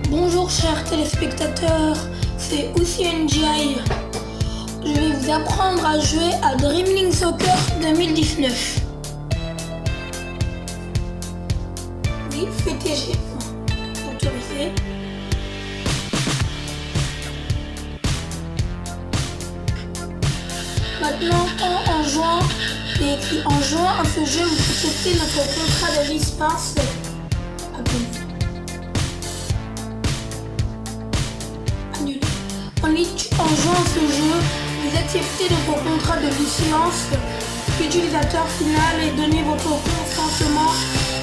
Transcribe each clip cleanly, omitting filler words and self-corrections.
Bonjour chers téléspectateurs, c'est OussiNGI. Je vais vous apprendre à jouer à Dreaming Soccer 2019. Oui, FTG. Autorisé. Maintenant, en jouant à ce jeu, vous acceptez notre contrat de licence. En jouant à ce jeu, vous acceptez notre contrat de licence utilisateur final et donnez votre consentement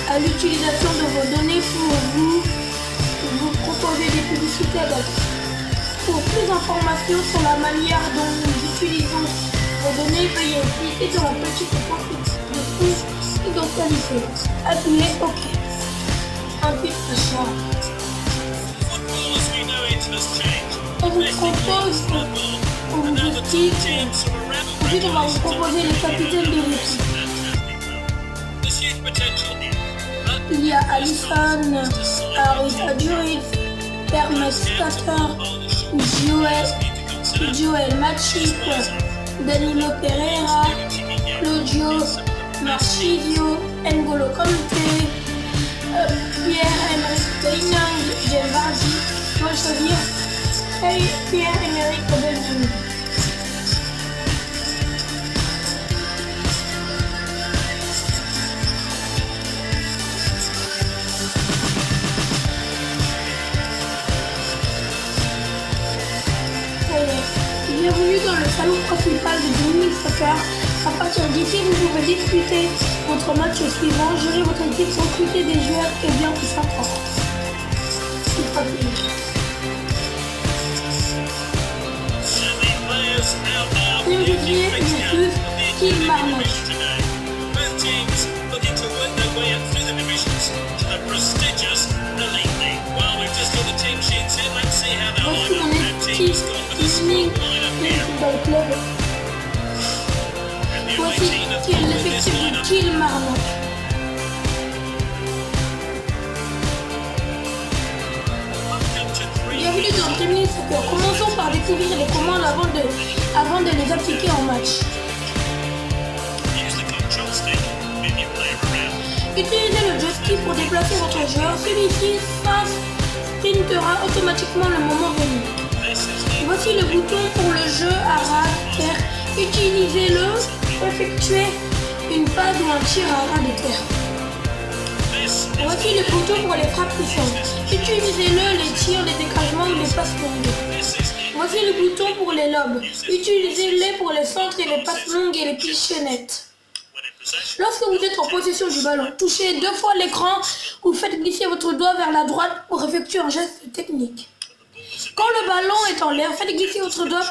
à l'utilisation de vos données pour vous proposer des publicités à date. Pour plus d'informations sur la manière dont nous utilisons vos données, veuillez cliquer sur la petite pointe de plus identifiée. Appuyez OK. Ensuite, achat. On vous propose ensuite on va vous proposer les capitaines de l'équipe. Il y a Alisson, Arisa Duriz, Hermes Stater, Joel Matip, Danilo Pereira, Claudio Marchisio, N'Golo Kanté, Pierre-Emerick Aubameyang, Jamie Vardy, moi choisir Pierre-Emerick Aubameyang. Bienvenue dans le salon principal de Dreaming Soccer. À partir d'ici, vous pouvez discuter votre match suivant, gérer votre équipe, recruter des joueurs et bien tout ça. Voici mon équipe football club. Voici l'effectif de Kilmarnock. Bienvenue dans Dreaming Soccer. Commençons par découvrir les commandes avant de les appliquer en match. Utilisez le joystick pour déplacer votre joueur. Celui-ci sprintera automatiquement le moment venu. Voici le bouton pour le jeu à ras de terre. Utilisez-le pour effectuer une passe ou un tir à ras de terre. Voici le bouton pour les frappes puissantes. Utilisez-le, les tirs, les dégagements ou les passes longues. Voici le bouton pour les lobes. Utilisez-les pour les centres et les passes longues et les pichenettes. Lorsque vous êtes en possession du ballon, touchez 2 fois l'écran ou faites glisser votre doigt vers la droite pour effectuer un geste technique. Quand le ballon est en l'air, faites glisser votre doigt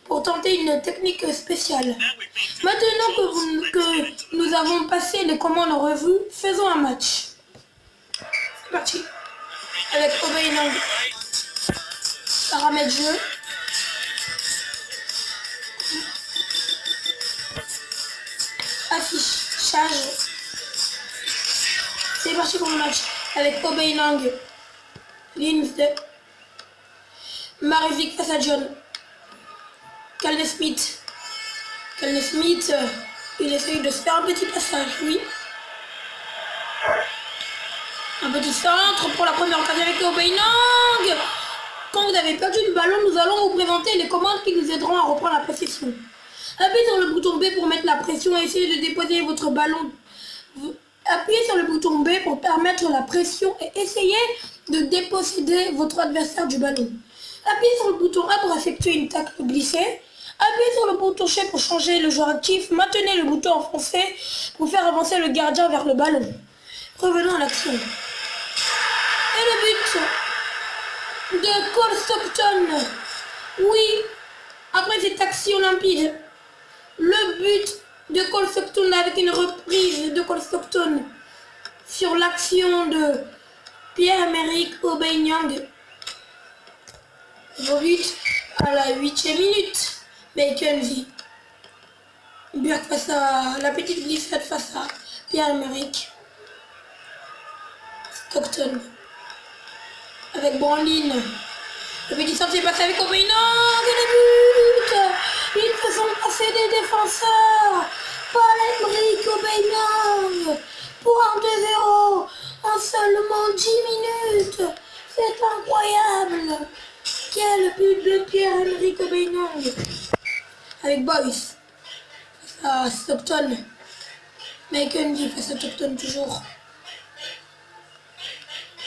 pour tenter une technique spéciale. Maintenant que nous avons passé les commandes en revue, faisons un match. C'est parti. Avec Aubameyang. Paramètres jeu. Affichage. C'est parti pour le match. Avec Aubameyang. Ligne de Marevic face à John. Calvin Smith. Il essaye de se faire un petit passage, oui. Un petit centre pour la première occasion avec Aubameyang. Quand vous avez perdu le ballon, nous allons vous présenter les commandes qui nous aideront à reprendre la possession. Appuyez sur le bouton B pour mettre la pression et essayez de déposer votre ballon. Appuyez sur le bouton B pour permettre la pression et essayez de déposséder votre adversaire du ballon. Appuyez sur le bouton A pour effectuer une tacle glissée. Appuyez sur le bouton C pour changer le joueur actif. Maintenez le bouton enfoncé pour faire avancer le gardien vers le ballon. Revenons à l'action. Et le but de Cole Stockton. Oui, après cette action limpide, le but de Cole Stockton avec une reprise de Cole Stockton sur l'action de Pierre-Emerick Aubameyang. Beau but à la 8e minute. Mackenzie. Burke face à la petite glissade face à Pierre-Emerick. Stockton. Avec avec Brandine. Le petit sorcier passe avec Aubaining, et les buts. Ils font passer des défenseurs. Paul-Emerick Aubaining pour un 2-0 en seulement 10 minutes. C'est incroyable. Quel but de Pierre-Emerick Aubaining. Avec Boyce. À Stockton. Mackenzie face à Stockton toujours.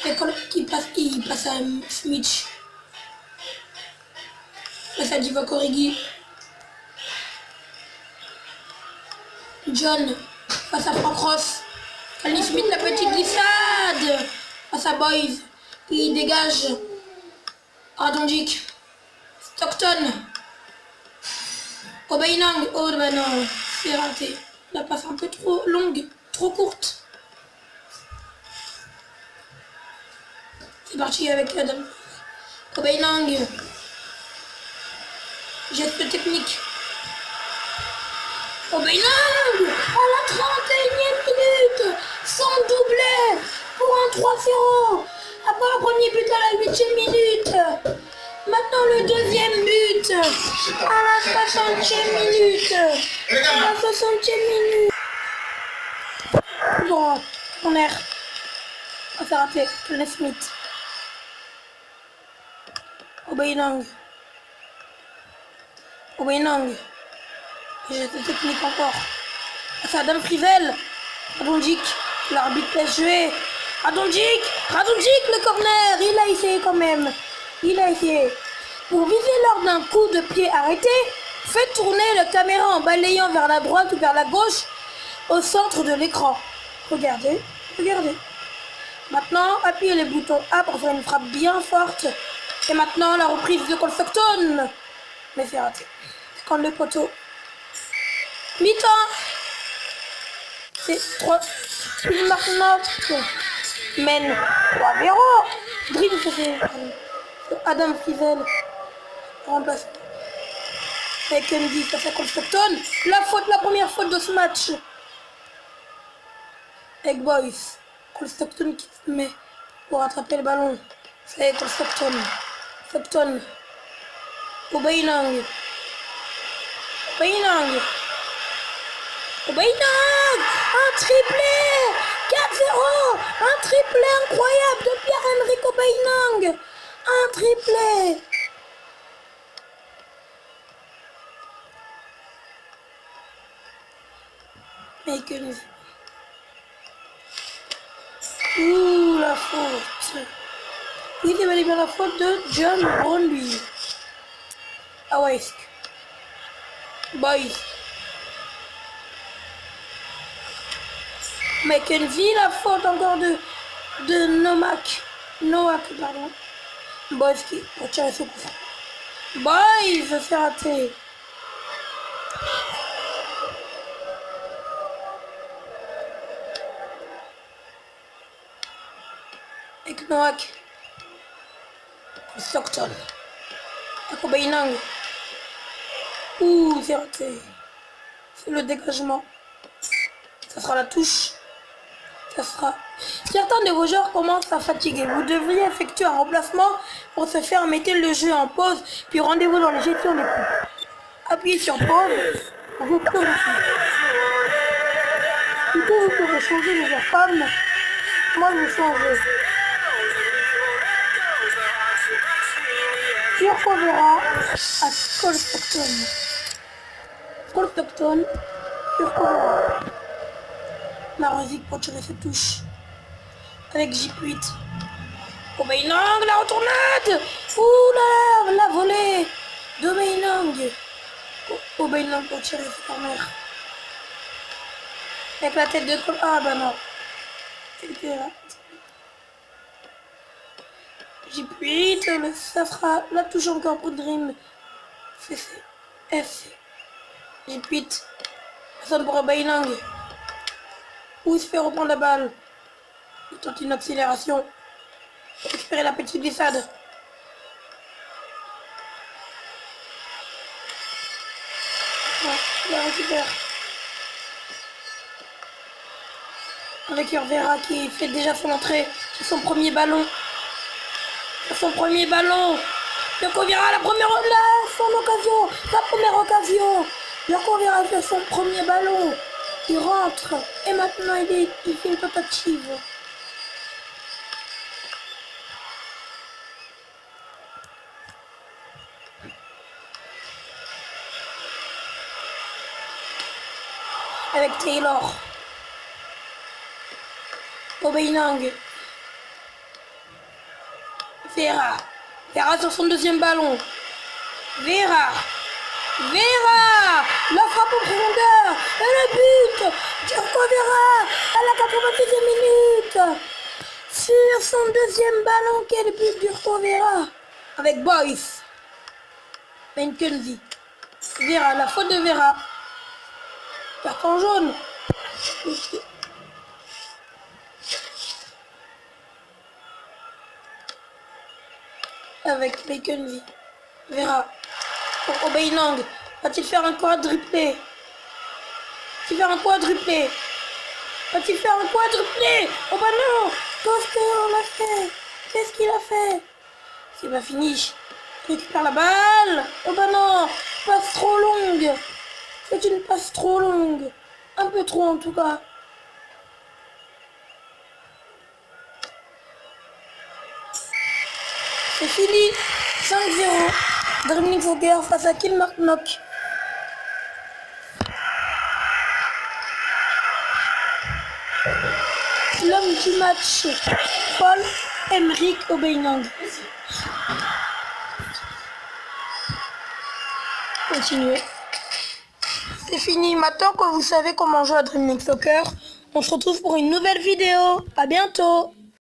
Et quand il passe à Smith. Face à Divock Origi. John face à Frank Ross. Ali Smith, la petite glissade face à Boys. Il dégage Radonjic. Stockton. Aubaining. Oh bah non, c'est raté. La passe un peu trop longue, trop courte. C'est parti avec Adam. Aubaining. Geste technique. Aubaining à la 31e minute, son doublé pour un 3-0. Après un premier but à la 8e minute. Maintenant le deuxième but à la 60e minute. À la 60e minute. Bon, on est. On s'est raté. Le Smith. Aubaining. Aubaining. Geste technique encore. C'est Adam Frivel. Radonjic. L'arbitre laisse jouer. Radonjic, le corner. Il a essayé quand même. Il a essayé. Pour viser lors d'un coup de pied arrêté, faites tourner la caméra en balayant vers la droite ou vers la gauche au centre de l'écran. Regardez, regardez. Maintenant, appuyez les boutons A pour faire une frappe bien forte. Et maintenant, la reprise de Cole Stockton. Mais c'est raté. C'est quand le poteau. Mi-temps. C'est 3. Il marque notre. Mène 3-0. Dribble, c'est Adam Frivel. Remplace. Avec Andy face à Cole Stockton. La première faute de ce match. Avec Boyce. Cole Stockton qui se met pour attraper le ballon. C'est Cole Stockton. Stockton. Aubaining. Aubaining. Aubaining. Un triplé. 4-0. Un triplé incroyable de Pierre-Emerick Aubaining. Un triplé. Mackenzie. Ouh, la faute. Oui, c'est bien la faute de John Brondby. Awaisk. Boys. Mackenzie, la faute encore de Noak, pardon. Boys qui va tirer ce coup franc. Boys, c'est raté. Avec Noak. Stockton. Avec Aubaining. Ouh, c'est raté. C'est le dégagement. Ça sera la touche. Ça sera. Certains de vos joueurs commencent à fatiguer. Vous devriez effectuer un remplacement pour se faire mettre le jeu en pause, puis rendez-vous dans les gestions des coups. Appuyez sur pause. Vous pouvez changer les joueurs femmes. Moi, je vais changer. Sur Covera à Cole Stockton. Cole Stockton sur Covera. Marozic pour tirer cette touche. Avec J8. Aubaining, la retournade. Ouh là, la volée d'Aubaining. Aubaining pour tirer ce corner. Avec la tête de Cole. Ah bah non. C'était là. J8, ça sera la touche encore pour Dream. CC. FC. J8. Personne pour Aubaining. Où il se fait reprendre la balle. Il tente une accélération. Pour récupérer la petite glissade. Ouais, il la récupère. Avec Herrera qui fait déjà son entrée sur son premier ballon. Son premier ballon. Yoko Vera, sa première occasion. Yoko Vera fait son premier ballon. Il rentre. Et maintenant, il fait une tentative. Avec Taylor. Aubameyang. Vera. Vera sur son deuxième ballon. Vera. La frappe en profondeur. Et le but. Yoko Vera à la 86e minute. Sur son deuxième ballon, quel but d'Yoko Vera. Avec Boyce. Benkenzi. Vera, la faute de Vera. Carton jaune. Avec Benkenzi. Vera. Pour Aubameyang. Va-t-il faire un quadruplé? Va-t-il faire un quadruplé? Oh bah non! Qu'est-ce qu'on a fait? Qu'est-ce qu'il a fait? C'est pas fini. Il récupère la balle. Oh bah non! Passe trop longue. C'est une passe trop longue. Un peu trop en tout cas. C'est fini. 5-0. Dreaming Soccer face à Kilmarnock. L'homme du match, Paul-Emerick Aubameyang. Continuez. C'est fini. Maintenant que vous savez comment jouer à Dreaming Soccer, on se retrouve pour une nouvelle vidéo. À bientôt.